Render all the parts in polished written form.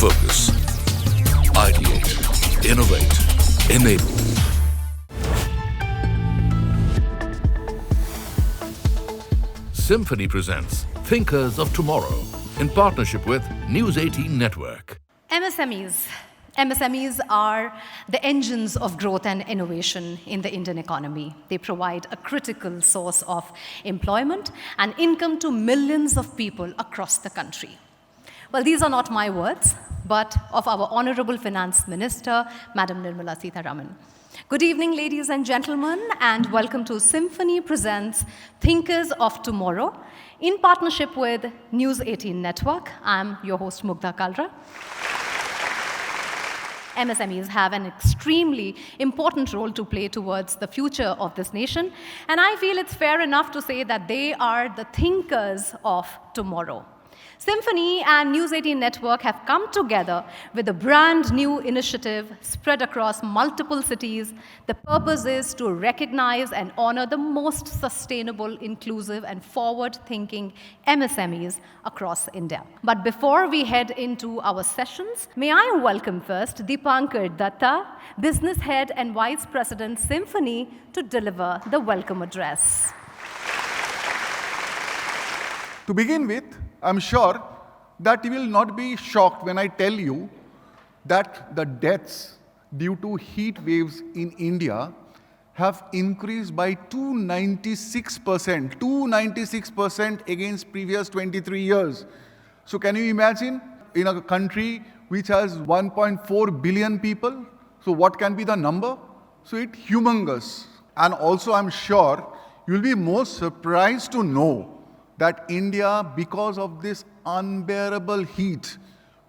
Focus. Ideate. Innovate. Enable. Symphony presents Thinkers of Tomorrow in partnership with News 18 Network. MSMEs. MSMEs are the engines of growth and innovation in the Indian economy. They provide a critical source of employment and income to millions of people across the country. Well, these are not my words, but of our Honorable Finance Minister, Madam Nirmala Sitharaman. Good evening, ladies and gentlemen, and welcome to Symphony Presents Thinkers of Tomorrow in partnership with News 18 Network. I'm your host, Mugdha Kalra. MSMEs have an extremely important role to play towards the future of this nation, and I feel it's fair enough to say that they are the thinkers of tomorrow. Symphony and News 18 Network have come together with a brand new initiative spread across multiple cities. The purpose is to recognize and honor the most sustainable, inclusive, and forward-thinking MSMEs across India. But before we head into our sessions, may I welcome first Deepankar Datta, Business Head and Vice President, Symphony, to deliver the welcome address. To begin with, I'm sure that you will not be shocked when I tell you that the deaths due to heat waves in India have increased by 296% against previous 23 years. So can you imagine in a country which has 1.4 billion people? So what can be the number? So it's humongous. And also I'm sure you'll be more surprised to know that India, because of this unbearable heat,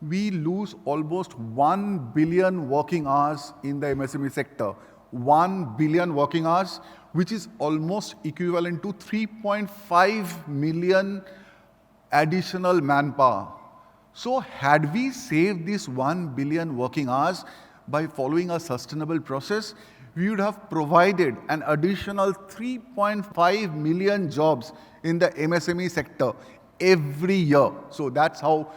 we lose almost 1 billion working hours in the MSME sector. 1 billion working hours, which is almost equivalent to 3.5 million additional manpower. So had we saved this 1 billion working hours by following a sustainable process, we would have provided an additional 3.5 million jobs in the MSME sector every year. So that's how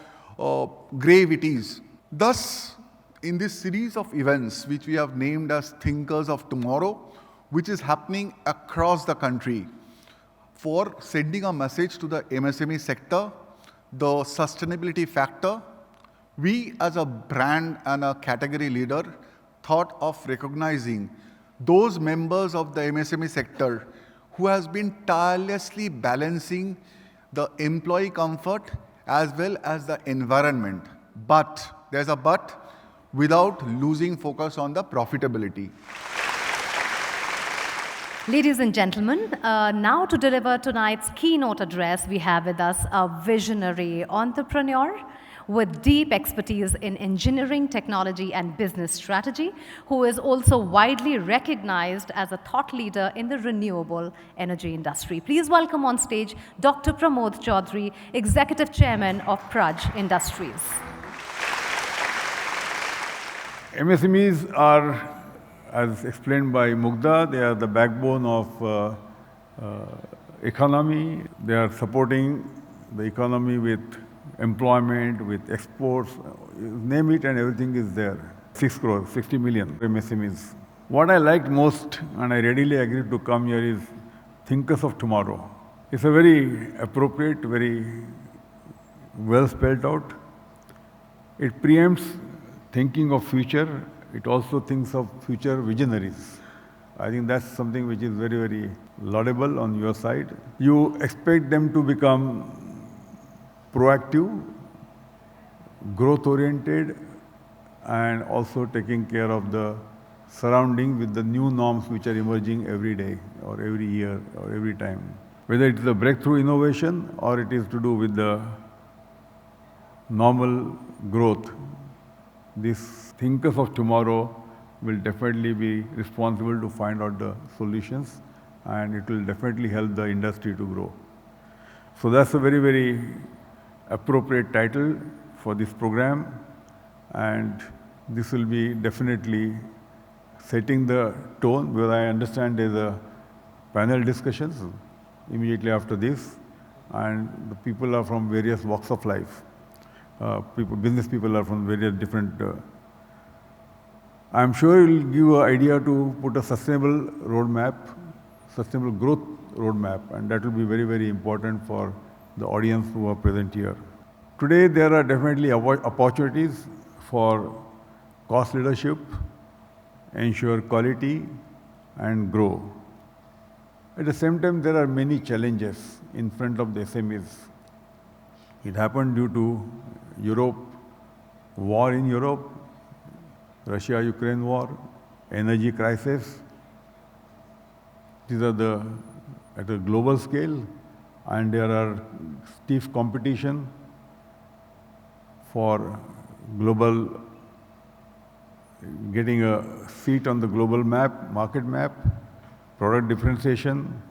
grave it is. Thus, in this series of events, which we have named as Thinkers of Tomorrow, which is happening across the country, for sending a message to the MSME sector, the sustainability factor, we as a brand and a category leader thought of recognizing those members of the MSME sector who has been tirelessly balancing the employee comfort as well as the environment. But, there's a but, without losing focus on the profitability. Ladies and gentlemen, now to deliver tonight's keynote address, we have with us a visionary entrepreneur with deep expertise in engineering, technology, and business strategy, who is also widely recognized as a thought leader in the renewable energy industry. Please welcome on stage Dr. Pramod Chaudhary, Executive Chairman of Praj Industries. MSMEs are, as explained by Mugdha, they are the backbone of economy. They are supporting the economy with employment, with exports, name it, and everything is there. 6 crores, 60 million MSMEs. What I liked most, and I readily agreed to come here, is Thinkers of Tomorrow. It's a very appropriate, very well spelled out. It preempts thinking of future. It also thinks of future visionaries. I think that's something which is very, very laudable on your side. You expect them to become proactive, growth-oriented, and also taking care of the surrounding with the new norms which are emerging every day or every year or every time. Whether it is a breakthrough innovation or it is to do with the normal growth, these thinkers of tomorrow will definitely be responsible to find out the solutions, and it will definitely help the industry to grow. So that's a very, very appropriate title for this program, and this will be definitely setting the tone, where I understand there's a panel discussions immediately after this, and the people are from various walks of life. business people are from various different. I'm sure it will give an idea to put a sustainable roadmap, sustainable growth roadmap, and that will be very, very important for the audience who are present here. Today, there are definitely opportunities for cost leadership, ensure quality, and grow. At the same time, there are many challenges in front of the SMEs. It happened due to Europe, war in Europe, Russia-Ukraine war, energy crisis. These are at a global scale, and there are stiff competition for global, getting a seat on the global map, market map, product differentiation,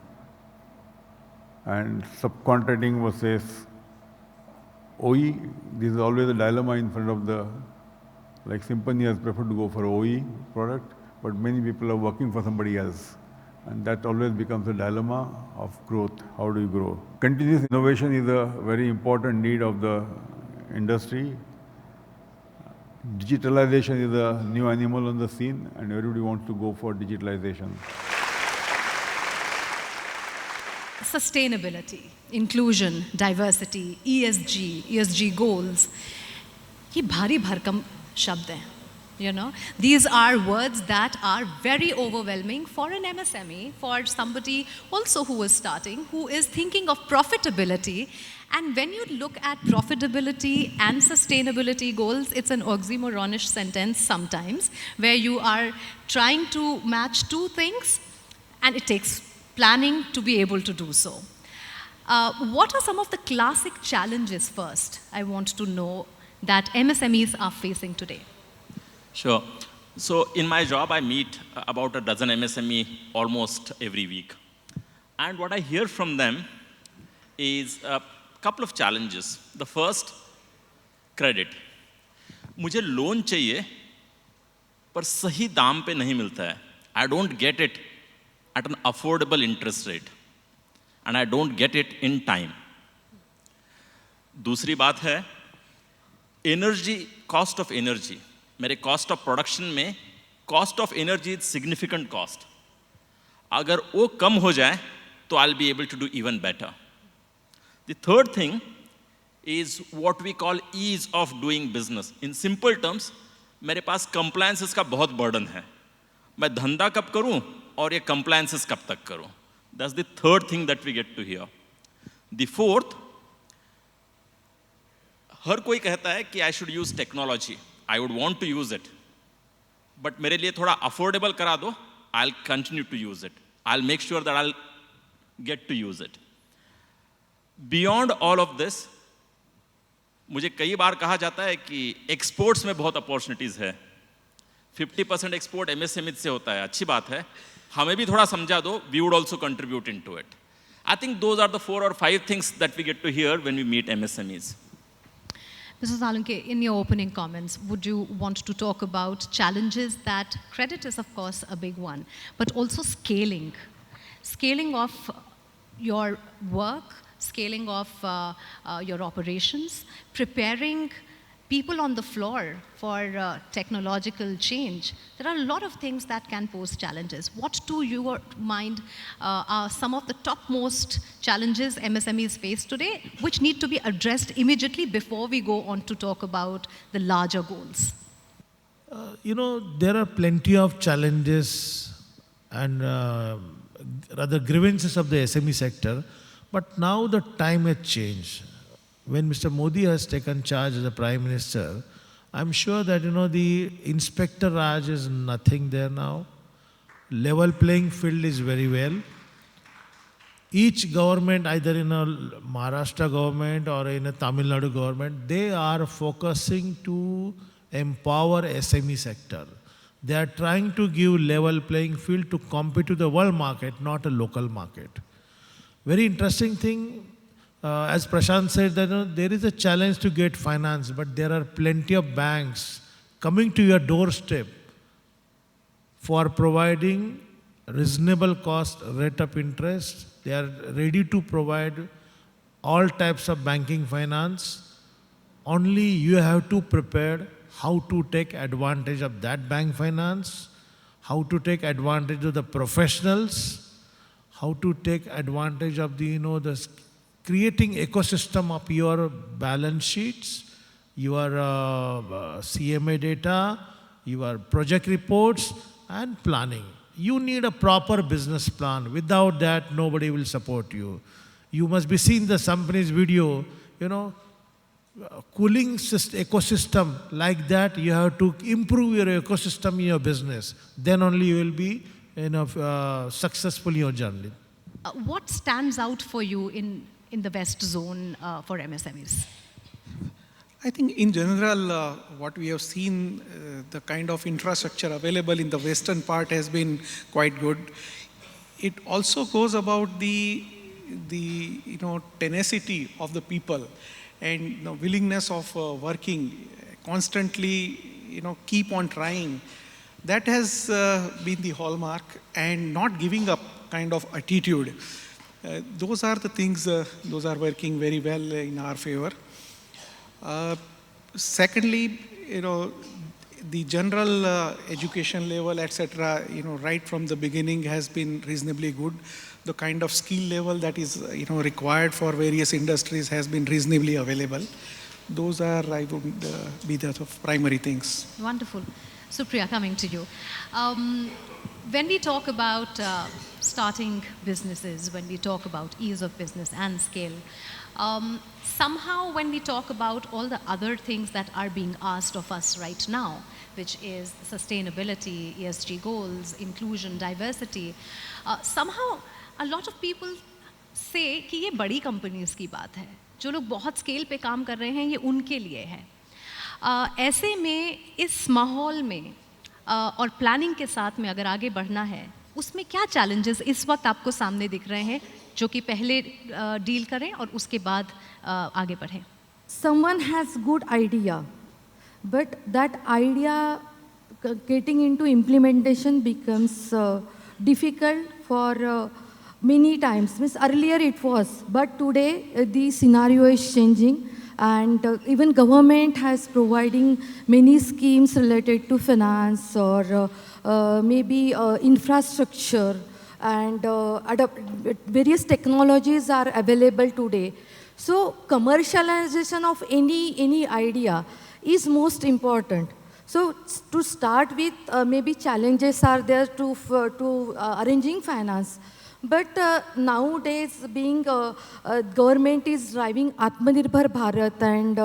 and subcontracting versus OE. This is always a dilemma in front of like Symphony has preferred to go for OE product, but many people are working for somebody else. And that always becomes a dilemma of growth. How do you grow? Continuous innovation is a very important need of the industry. Digitalization is a new animal on the scene, and everybody wants to go for digitalization. Sustainability, inclusion, diversity, ESG goals, ये भारी भरकम शब्द हैं. You know, these are words that are very overwhelming for an MSME, for somebody also who is starting, who is thinking of profitability. And when you look at profitability and sustainability goals, it's an oxymoronish sentence sometimes, where you are trying to match two things, and it takes planning to be able to do so. What are some of the classic challenges first, I want to know, that MSMEs are facing today? Sure. So in my job, I meet about a dozen MSME almost every week. And what I hear from them is a couple of challenges. The first, credit. मुझे loan चाहिए, पर सही दाम पे नहीं मिलता है. I don't get it at an affordable interest rate. And I don't get it in time. दूसरी बात है, energy, cost of energy. मेरे कॉस्ट ऑफ प्रोडक्शन में cost of energy is significant cost. अगर वो कम हो जाए तो I will be able to do even better. The third thing is what we call ease of doing business. In simple terms, मेरे पास compliances का बहुत बर्डन है. मैं धंधा कब करूं और ये कंप्लायंसेस कब तक करूं. That's the third thing that we get to hear. The fourth, हर कोई कहता है कि I should use technology. I would want to use it, but मेरे लिए थोड़ा affordable करा दो, I'll continue to use it. I'll make sure that I'll get to use it. Beyond all of this, मुझे कई बार कहा जाता है कि exports में बहुत opportunities है. 50% export MSME से होता है, अच्छी बात है. हमें भी थोड़ा समझा दो, we would also contribute into it. I think those are the 4 or 5 things that we get to hear when we meet MSMEs. Mr. Salunke, in your opening comments, would you want to talk about challenges that credit is, of course, a big one, but also scaling? Scaling of your work, scaling of your operations, preparing people on the floor for technological change. There are a lot of things that can pose challenges. What, to your mind, are some of the topmost challenges MSMEs face today, which need to be addressed immediately before we go on to talk about the larger goals? There are plenty of challenges and rather grievances of the SME sector, but now the time has changed. When Mr. Modi has taken charge as the Prime Minister, I'm sure that, the Inspector Raj is nothing there now. Level playing field is very well. Each government, either in a Maharashtra government or in a Tamil Nadu government, they are focusing to empower SME sector. They are trying to give level playing field to compete to the world market, not a local market. Very interesting thing. As Prashant said, that there is a challenge to get finance, but there are plenty of banks coming to your doorstep for providing reasonable cost rate of interest. They are ready to provide all types of banking finance only you have to prepare how to take advantage of that bank finance, how to take advantage of the professionals, how to take advantage of the, creating ecosystem of your balance sheets, your CMA data, your project reports, and planning. You need a proper business plan. Without that, nobody will support you. You must be seeing the Symphony's video, cooling ecosystem like that. You have to improve your ecosystem in your business. Then only you will be successful in your journey. What stands out for you in the West Zone for MSMEs? I think in general, what we have seen, the kind of infrastructure available in the western part has been quite good. It also goes about the tenacity of the people and willingness of working constantly, keep on trying. That has been the hallmark, and not giving up kind of attitude. Those are the things, those are working very well in our favor. Secondly, the general education level, etc., right from the beginning has been reasonably good. The kind of skill level that is, required for various industries has been reasonably available. Those are, I would be the primary things. Wonderful. Supriya, coming to you. When we talk about starting businesses, when we talk about ease of business and scale, somehow when we talk about all the other things that are being asked of us right now, which is sustainability, ESG goals, inclusion, diversity, somehow a lot of people say कि ये बड़ी companies की बात है, जो लोग बहुत scale पे काम कर रहे हैं, ये उनके लिए है. ऐसे में इस माहौल में और प्लानिंग के साथ में अगर आगे बढ़ना है, उसमें क्या challenges इस वक्त आपको सामने दिख रहे हैं जो कि पहले डील करें और उसके बाद आगे बढ़ें? Someone has good idea, but that idea getting into implementation becomes difficult for many times. Means earlier it was, but today the scenario is changing, and even government has providing many schemes related to finance or maybe infrastructure, and various technologies are available today. So commercialization of any idea is most important. So to start with, maybe challenges are there to arranging finance. But nowadays, being government is driving Atmanirbhar Bharat, and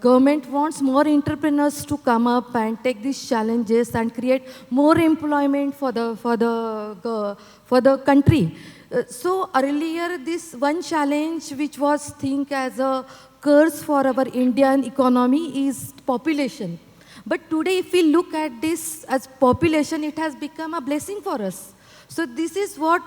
government wants more entrepreneurs to come up and take these challenges and create more employment for the country. So earlier, this one challenge which was think as a curse for our Indian economy is population. But today, if we look at this as population, it has become a blessing for us. So this is what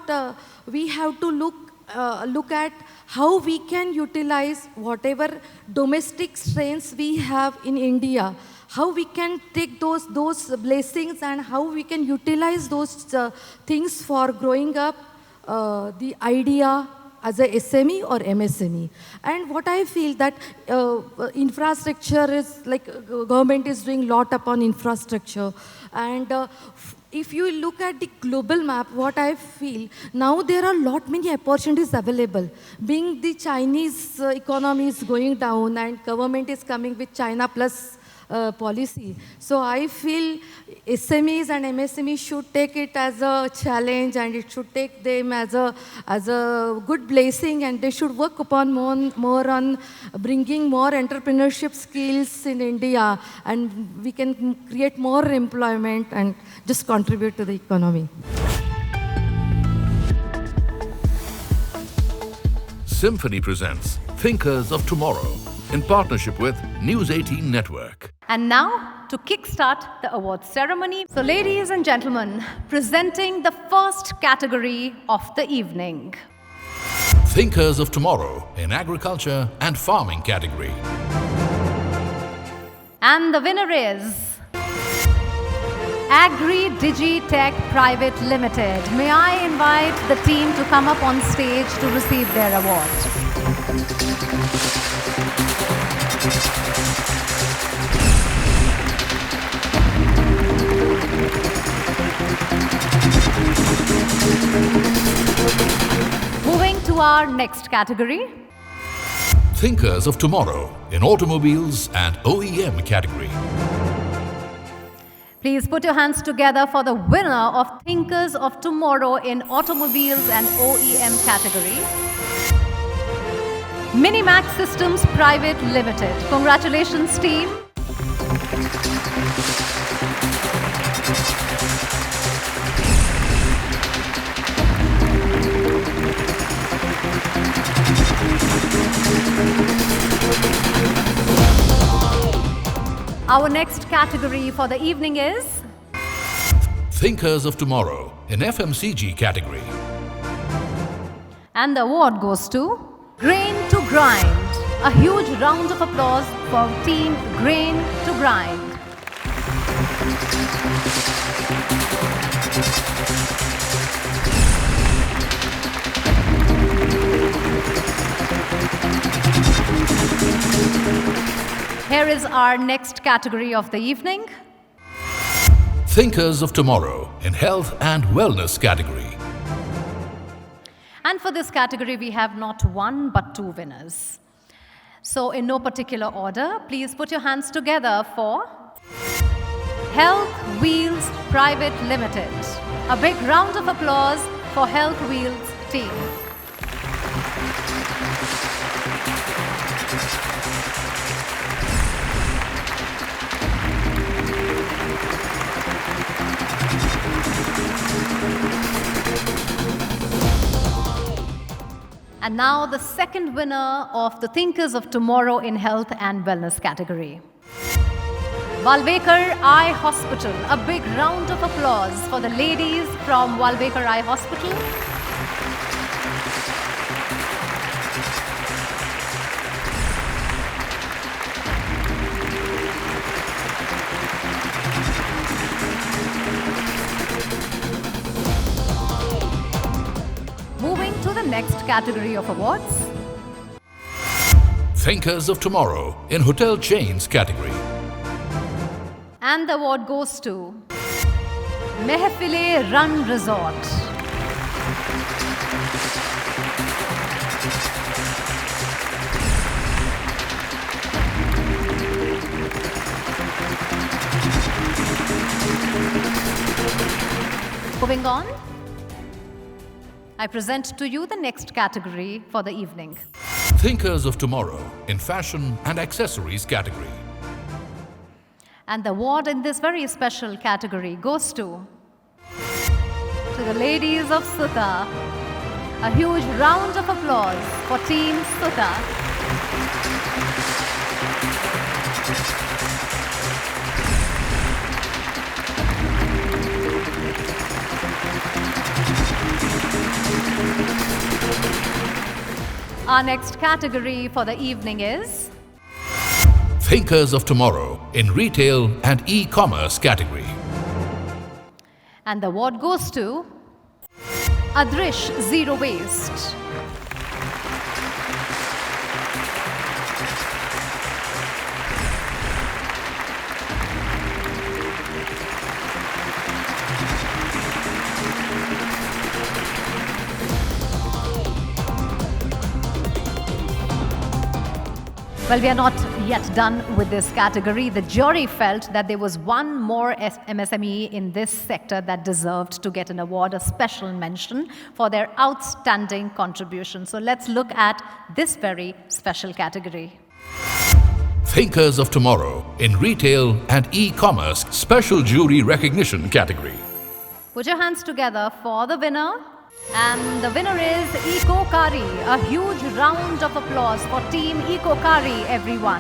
we have to look at, how we can utilize whatever domestic strengths we have in India, how we can take those blessings and how we can utilize those things for growing up the idea as a SME or MSME. And what I feel that infrastructure is like government is doing a lot upon infrastructure. And if you look at the global map, what I feel, now there are many opportunities available. Being the Chinese economy is going down and government is coming with China plus policy. So I feel SMEs and MSMEs should take it as a challenge, and it should take them as a good blessing, and they should work upon more on bringing more entrepreneurship skills in India, and we can create more employment and just contribute to the economy. Symphony presents Thinkers of Tomorrow in partnership with News 18 Network. And now, to kickstart the awards ceremony, so ladies and gentlemen, presenting the first category of the evening. Thinkers of Tomorrow in Agriculture and Farming category. And the winner is Agri Digitech Private Limited. May I invite the team to come up on stage to receive their award. our next category. Thinkers of Tomorrow in Automobiles and OEM category. Please put your hands together for the winner of Thinkers of Tomorrow in Automobiles and OEM category. Minimax Systems Private Limited. Congratulations, team. Our next category for the evening is Thinkers of Tomorrow in FMCG category. And the award goes to Grain to Grind. A huge round of applause for Team Grain to Grind. Here is our next category of the evening. Thinkers of Tomorrow in Health and Wellness category. And for this category, we have not one but two winners. So in no particular order, please put your hands together for Health Wheels Private Limited. A big round of applause for Health Wheels team. And now the second winner of the Thinkers of Tomorrow in Health and Wellness category. Walvekar Eye Hospital. A big round of applause for the ladies from Walvekar Eye Hospital. Moving to the next category of awards. Thinkers of Tomorrow in Hotel Chains category. And the award goes to Mehfile Run Resort. Moving on, I present to you the next category for the evening. Thinkers of Tomorrow in Fashion and Accessories category. And the award in this very special category goes to the ladies of Sutta. A huge round of applause for Team Sutta. Our next category for the evening is Thinkers of Tomorrow in Retail and E-Commerce category. And the award goes to Adrish Zero Waste. Well, we are not yet done with this category. The jury felt that there was one more MSME in this sector that deserved to get an award, a special mention for their outstanding contribution. So let's look at this very special category. Thinkers of Tomorrow in Retail and E-Commerce Special Jury Recognition category. Put your hands together for the winner. And the winner is Ecokari. A huge round of applause for Team Ecokari, everyone.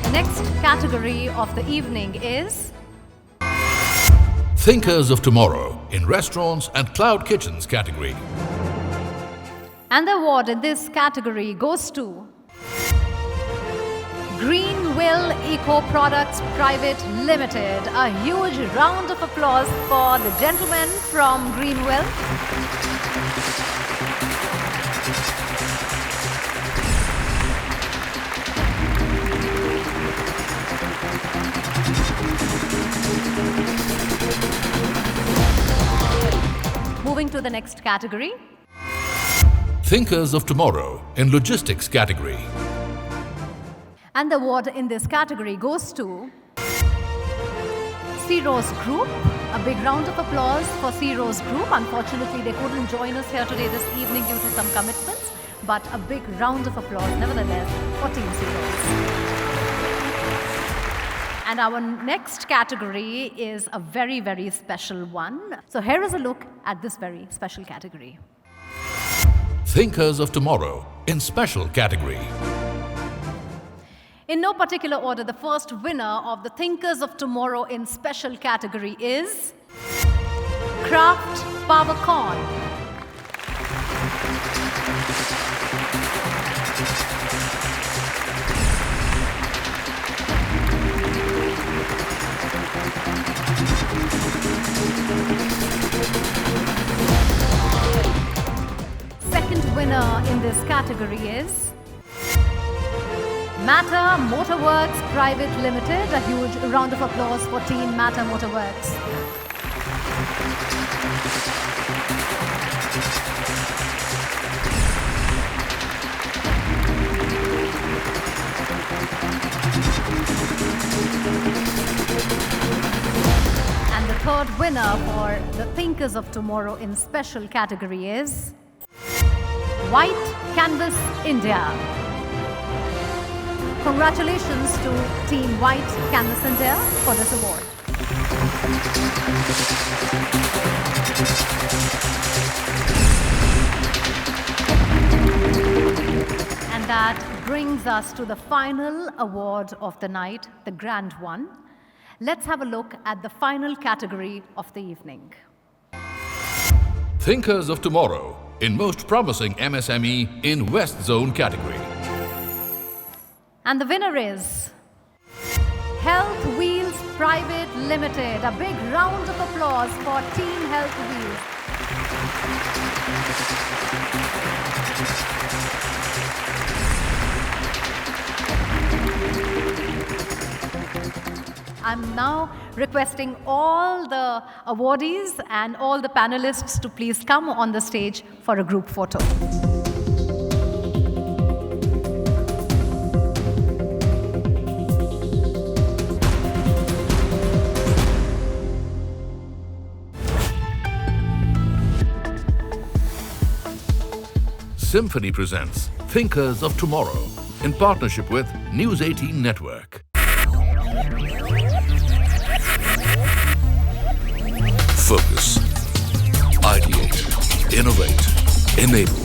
The next category of the evening is Thinkers of Tomorrow in Restaurants and Cloud Kitchens category. And the award in this category goes to Greenwill Eco Products Private Limited. A huge round of applause for the gentleman from Greenwill. the next category. Thinkers of Tomorrow in Logistics category. And the award in this category goes to C-Rose Group. A big round of applause for C-Rose Group. Unfortunately, they couldn't join us here today this evening due to some commitments, but a big round of applause nevertheless for Team C-Rose. And our next category is a very, very special one. So here is a look at this very special category. Thinkers of Tomorrow in Special category. In no particular order, the first winner of the Thinkers of Tomorrow in Special category is Kraft Powercorn. Second winner in this category is Matter Motorworks Private Limited. A huge round of applause for Team Matter Motorworks. And the third winner for the Thinkers of Tomorrow in Special category is White Canvas India. Congratulations to Team White Canvas India for this award. And that brings us to the final award of the night, the grand one. Let's have a look at the final category of the evening. Thinkers of Tomorrow in Most Promising MSME in West Zone category. And the winner is Health Wheels Private Limited. A big round of applause for Team Health Wheels. I'm now requesting all the awardees and all the panelists to please come on the stage for a group photo. Symphony presents Thinkers of Tomorrow in partnership with News 18 Network. Focus, ideate, innovate, enable.